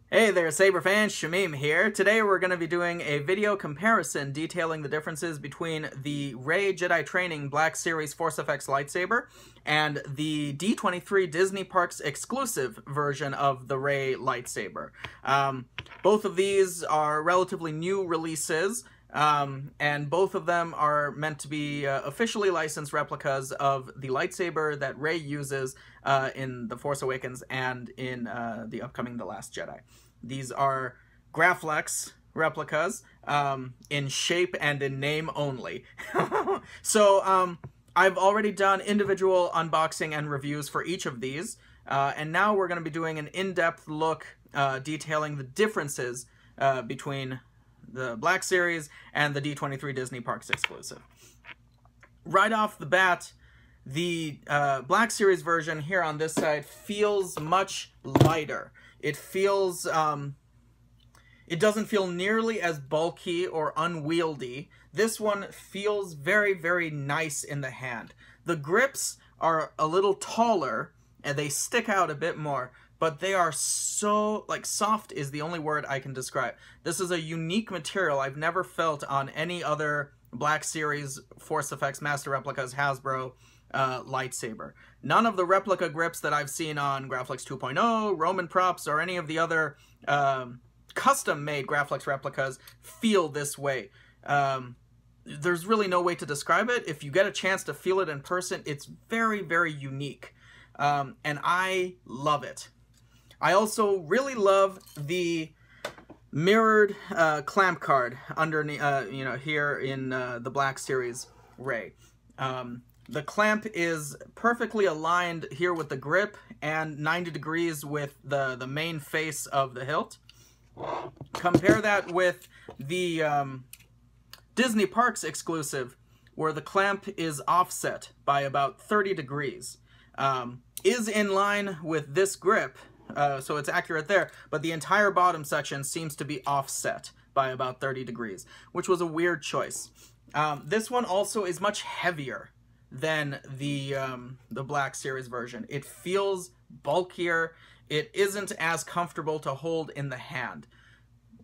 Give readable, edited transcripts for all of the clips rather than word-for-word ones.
Hey there, Saber fans, Shamim here. Today we're going to be doing a video comparison detailing the differences between the Rey Jedi Training Black Series Force FX lightsaber and the D23 Disney Parks exclusive version of the Rey lightsaber. Both of these are relatively new releases, and both of them are meant to be officially licensed replicas of the lightsaber that Rey uses in The Force Awakens and in the upcoming The Last Jedi. These are Graflex replicas in shape and in name only. So I've already done individual unboxing and reviews for each of these, and now we're going to be doing an in-depth look detailing the differences between the Black Series and the D23 Disney Parks exclusive. Right off the bat, the Black Series version here on this side feels much lighter. It feels, it doesn't feel nearly as bulky or unwieldy. This one feels very, very nice in the hand. The grips are a little taller and they stick out a bit more, but they are so, like, soft is the only word I can describe. This is a unique material I've never felt on any other Black Series Force FX Master Replicas Hasbro lightsaber. None of the replica grips that I've seen on Graflex 2.0, Roman Props, or any of the other custom-made Graflex replicas feel this way. There's really no way to describe it. If you get a chance to feel it in person, it's very, very unique. And I love it. I also really love the mirrored clamp card underneath, here in the Black Series Rey. The clamp is perfectly aligned here with the grip and 90 degrees with the main face of the hilt. Compare that with the Disney Parks exclusive, where the clamp is offset by about 30 degrees. Is in line with this grip, so it's accurate there, but the entire bottom section seems to be offset by about 30 degrees, which was a weird choice. This one also is much heavier than the Black Series version. It feels bulkier. It isn't as comfortable to hold in the hand,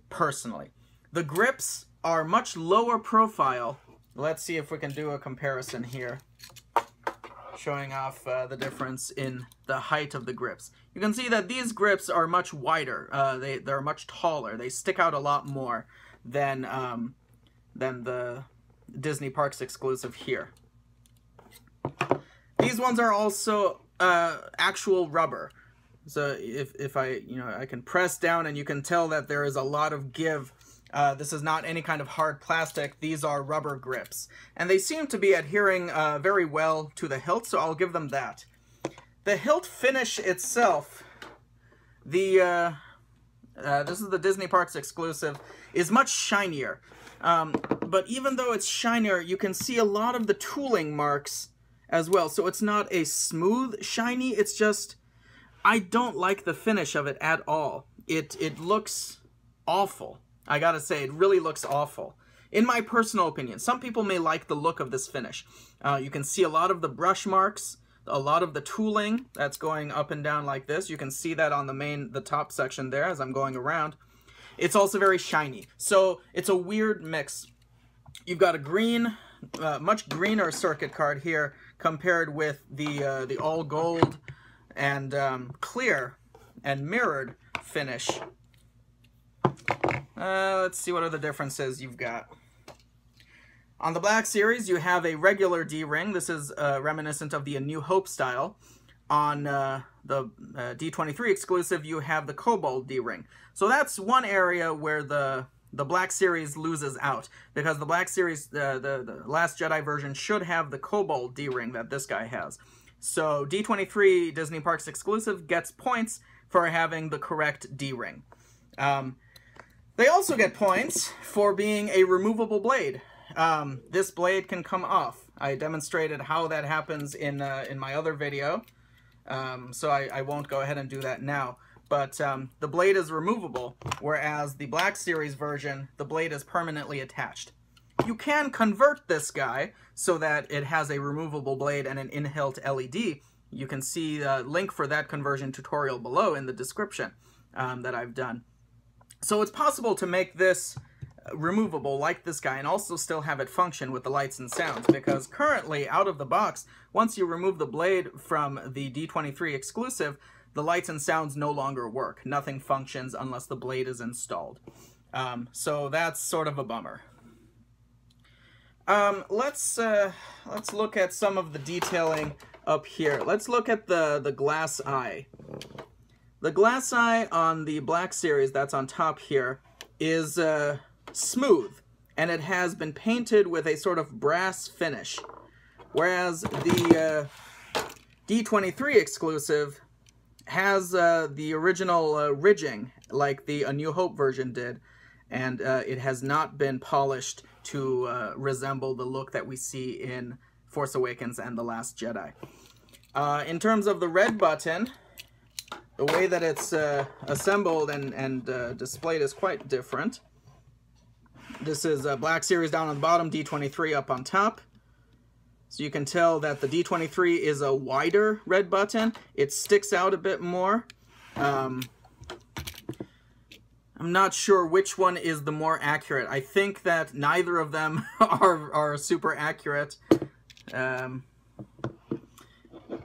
personally. The grips are much lower profile. Let's see if we can do a comparison here, showing off the difference in the height of the grips. You can see that these grips are much wider. They're much taller. They stick out a lot more than the Disney Parks exclusive here. These ones are also actual rubber. So if I can press down and you can tell that there is a lot of give. This is not any kind of hard plastic. These are rubber grips. And they seem to be adhering very well to the hilt, so I'll give them that. The hilt finish itself, this is the Disney Parks exclusive, is much shinier. But even though it's shinier, you can see a lot of the tooling marks as well. So it's not a smooth shiny, it's just, I don't like the finish of it at all. It looks awful. I gotta say, it really looks awful. In my personal opinion, some people may like the look of this finish. You can see a lot of the brush marks, a lot of the tooling that's going up and down like this. You can see that on the top section there as I'm going around. It's also very shiny. So it's a weird mix. You've got a green, much greener circuit card here compared with the all gold and clear and mirrored finish. Let's see what other differences you've got. On the Black Series, you have a regular D-ring. This is reminiscent of the A New Hope style. On the D23 exclusive, you have the Kobold D-ring. So that's one area where the Black Series loses out, because the Black Series, the Last Jedi version, should have the Kobold D-ring that this guy has. So D23 Disney Parks exclusive gets points for having the correct D-ring. They also get points for being a removable blade. This blade can come off. I demonstrated how that happens in my other video, so I won't go ahead and do that now. But the blade is removable, whereas the Black Series version, the blade is permanently attached. You can convert this guy so that it has a removable blade and an in-hilt LED. You can see the link for that conversion tutorial below in the description that I've done. So it's possible to make this removable like this guy and also still have it function with the lights and sounds, because currently out of the box, once you remove the blade from the D23 exclusive, the lights and sounds no longer work. Nothing functions unless the blade is installed. So that's sort of a bummer. Let's look at some of the detailing up here. Let's look at the glass eye. The glass eye on the Black Series that's on top here is smooth, and it has been painted with a sort of brass finish, whereas the D23 exclusive has the original ridging like the A New Hope version did, and it has not been polished to resemble the look that we see in Force Awakens and The Last Jedi. In terms of the red button, the way that it's assembled and displayed is quite different. This is Black Series down on the bottom, D23 up on top. So you can tell that the D23 is a wider red button. It sticks out a bit more. I'm not sure which one is the more accurate. I think that neither of them are super accurate.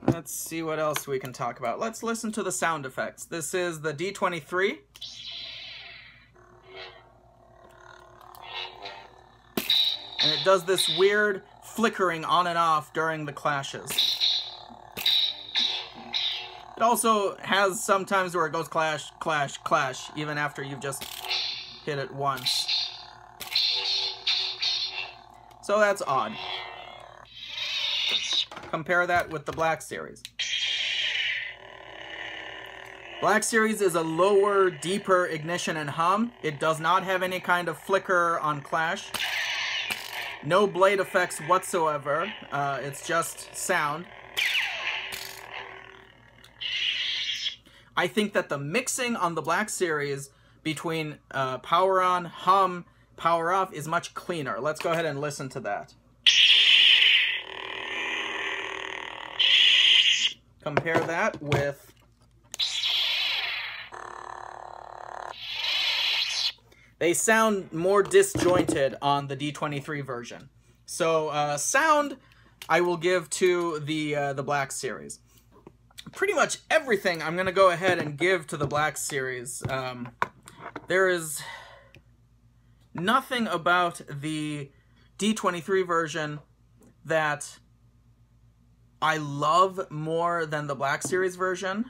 Let's see what else we can talk about. Let's listen to the sound effects. This is the D23. And it does this weird flickering on and off during the clashes. It also has sometimes where it goes clash, clash, clash, even after you've just hit it once. So that's odd. Compare that with the Black Series. Black Series is a lower, deeper ignition and hum. It does not have any kind of flicker on clash. No blade effects whatsoever. It's just sound. I think that the mixing on the Black Series between power on, hum, power off is much cleaner. Let's go ahead and listen to that. Compare that with they sound more disjointed on the D23 version. So sound I will give to the Black Series. Pretty much everything I'm going to go ahead and give to the Black Series. There is nothing about the D23 version that I love more than the Black Series version.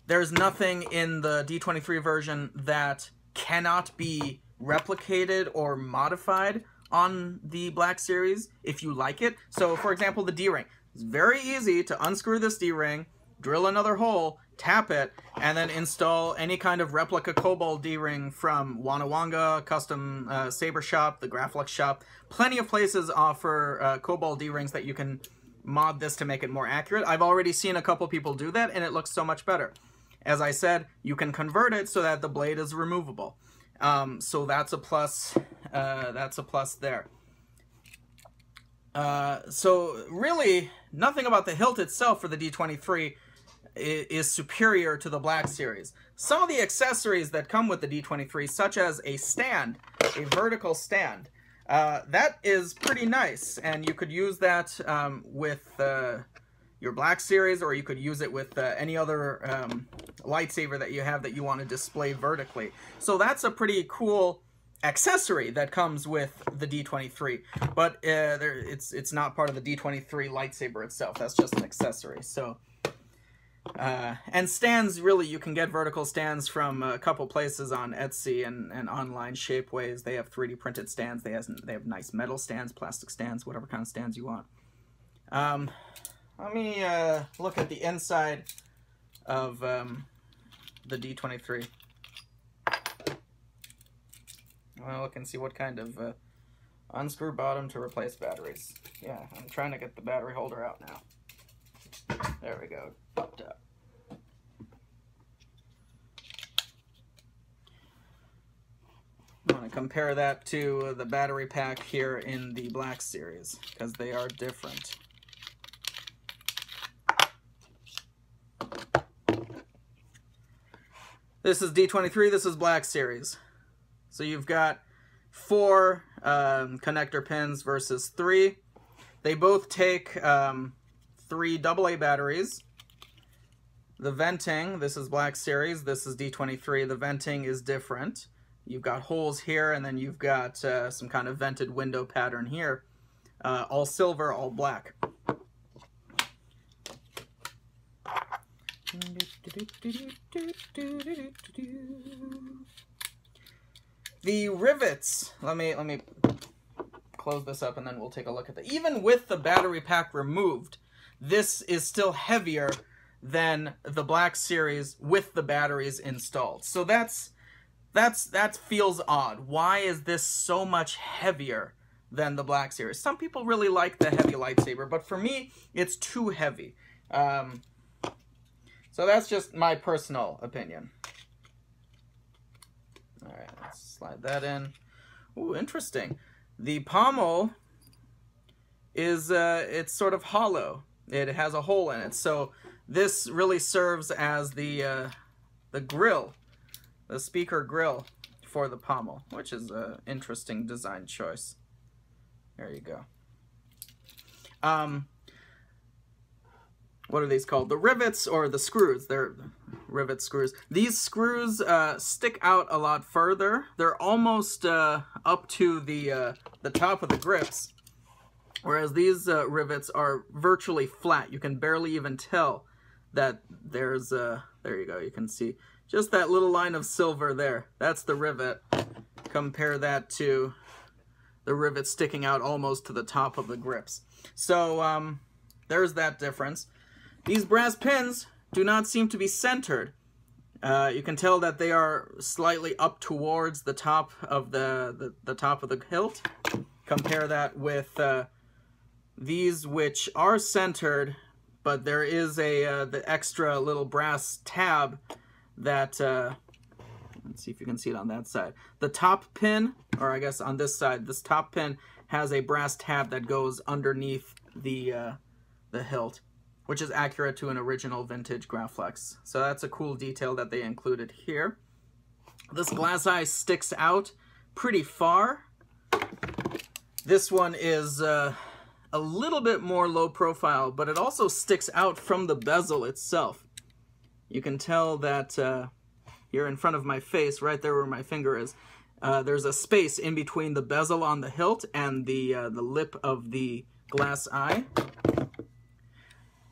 There's nothing in the D23 version that cannot be replicated or modified on the Black Series if you like it. So, for example, the D-ring. It's very easy to unscrew this D-ring, drill another hole, tap it, and then install any kind of replica Kobold D-ring from Wanawanga, Custom Saber Shop, the Graflux Shop. Plenty of places offer Kobold D-rings that you can mod this to make it more accurate. I've already seen a couple people do that, and it looks so much better. As I said, you can convert it so that the blade is removable. So that's a plus. That's a plus there. So really, nothing about the hilt itself for the D23 is superior to the Black Series. Some of the accessories that come with the D23, such as a stand, a vertical stand, that is pretty nice, and you could use that with your Black Series, or you could use it with any other lightsaber that you have that you want to display vertically. So that's a pretty cool accessory that comes with the D23, but it's not part of the D23 lightsaber itself. That's just an accessory. So and stands, really, you can get vertical stands from a couple places on Etsy and online Shapeways. They have 3D printed stands. They have nice metal stands, plastic stands, whatever kind of stands you want. Let me look at the inside of the D23. I'll look and see what kind of unscrew bottom to replace batteries. Yeah, I'm trying to get the battery holder out now. There we go, popped up. I'm going to compare that to the battery pack here in the Black Series, because they are different. This is D23, this is Black Series. So you've got 4 connector pins versus 3. They both take 3 AA batteries. The venting, this is Black Series, this is D23. The venting is different. You've got holes here, and then you've got some kind of vented window pattern here. All silver, all black. The rivets, let me close this up and then we'll take a look at that. Even with the battery pack removed, this is still heavier than the Black Series with the batteries installed. So that feels odd. Why is this so much heavier than the Black Series? Some people really like the heavy lightsaber, but for me, it's too heavy. So that's just my personal opinion. All right, let's slide that in. Ooh, interesting. The pommel is, it's sort of hollow. It has a hole in it. So this really serves as the grill, the speaker grill for the pommel, which is an interesting design choice. There you go. What are these called? The rivets or the screws. They're rivet screws. These screws stick out a lot further. They're almost up to the top of the grips, whereas these rivets are virtually flat. You can barely even tell that there's there you go. You can see just that little line of silver there. That's the rivet. Compare that to the rivet sticking out almost to the top of the grips. So there's that difference. These brass pins do not seem to be centered. You can tell that they are slightly up towards the top of the top of the hilt. Compare that with these, which are centered, but there is the extra little brass tab that let's see if you can see it on that side. The top pin, or I guess on this side, this top pin has a brass tab that goes underneath the hilt, which is accurate to an original vintage Graflex. So that's a cool detail that they included here. This glass eye sticks out pretty far. This one is a little bit more low profile, but it also sticks out from the bezel itself. You can tell that here in front of my face, right there where my finger is, there's a space in between the bezel on the hilt and the lip of the glass eye.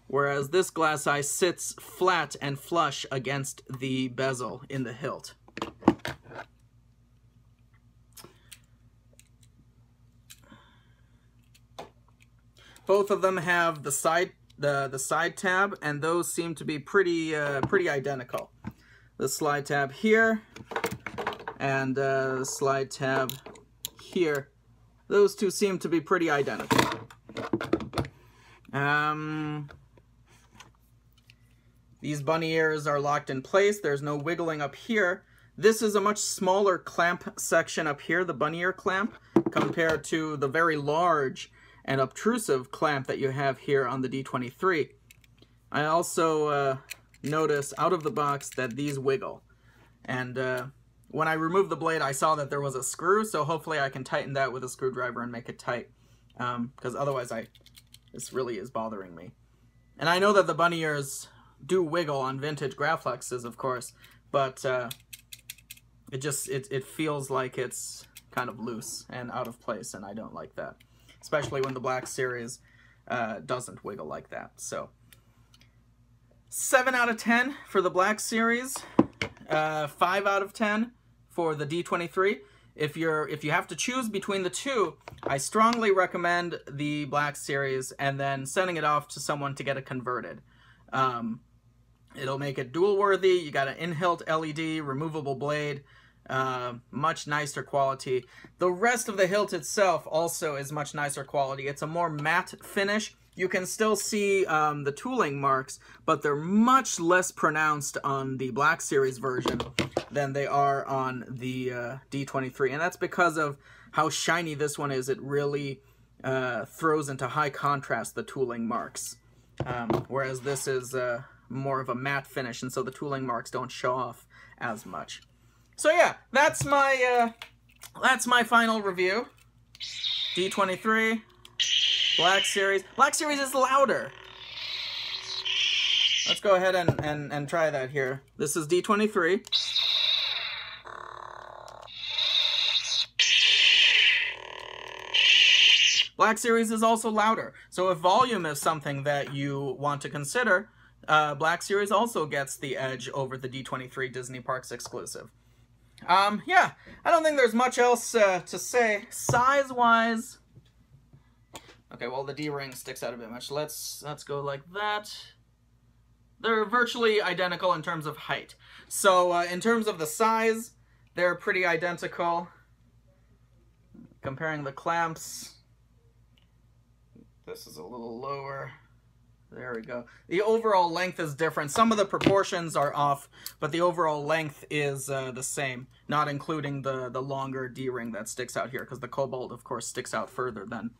Whereas this glass eye sits flat and flush against the bezel in the hilt. Both of them have the side tab, and those seem to be pretty identical. The slide tab here and the slide tab here. Those two seem to be pretty identical. These bunny ears are locked in place. There's no wiggling up here. This is a much smaller clamp section up here, the bunny ear clamp, compared to the very large and obtrusive clamp that you have here on the D23. I also notice out of the box that these wiggle. And when I removed the blade, I saw that there was a screw, so hopefully I can tighten that with a screwdriver and make it tight. Because otherwise this really is bothering me. And I know that the bunny ears do wiggle on vintage Graflexes, of course, but it feels like it's kind of loose and out of place, and I don't like that, especially when the Black Series doesn't wiggle like that. So 7 out of 10 for the Black Series, 5 out of 10 for the D23. If you have to choose between the two, I strongly recommend the Black Series and then sending it off to someone to get it converted. It'll make it dual worthy. You got an in-hilt LED, removable blade, much nicer quality. The rest of the hilt itself also is much nicer quality. It's a more matte finish. You can still see the tooling marks, but they're much less pronounced on the Black Series version than they are on the D23. And that's because of how shiny this one is. It really throws into high contrast the tooling marks. Whereas this is more of a matte finish, and so the tooling marks don't show off as much. So yeah, that's my final review. D23, Black Series. Black Series is louder. Let's go ahead and try that here. This is D23. Black Series is also louder. So if volume is something that you want to consider, Black Series also gets the edge over the D23 Disney Parks exclusive. Yeah, I don't think there's much else to say. Size-wise, okay, well, the D-ring sticks out a bit much. Let's go like that. They're virtually identical in terms of height. So in terms of the size, they're pretty identical. Comparing the clamps, this is a little lower. There we go. The overall length is different. Some of the proportions are off, but the overall length is the same, not including the longer D-ring that sticks out here, because the Kobold, of course, sticks out further than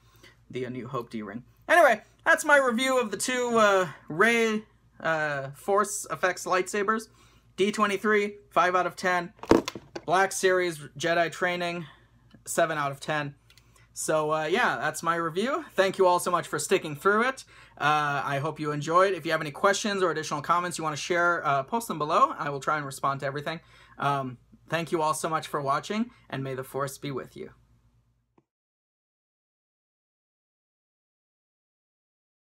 the A New Hope D-ring. Anyway, that's my review of the two Rey Force Effects lightsabers. D23, 5 out of 10. Black Series Jedi Training, 7 out of 10. So, yeah, that's my review. Thank you all so much for sticking through it. I hope you enjoyed. If you have any questions or additional comments you want to share, post them below. I will try and respond to everything. Thank you all so much for watching, and may the Force be with you.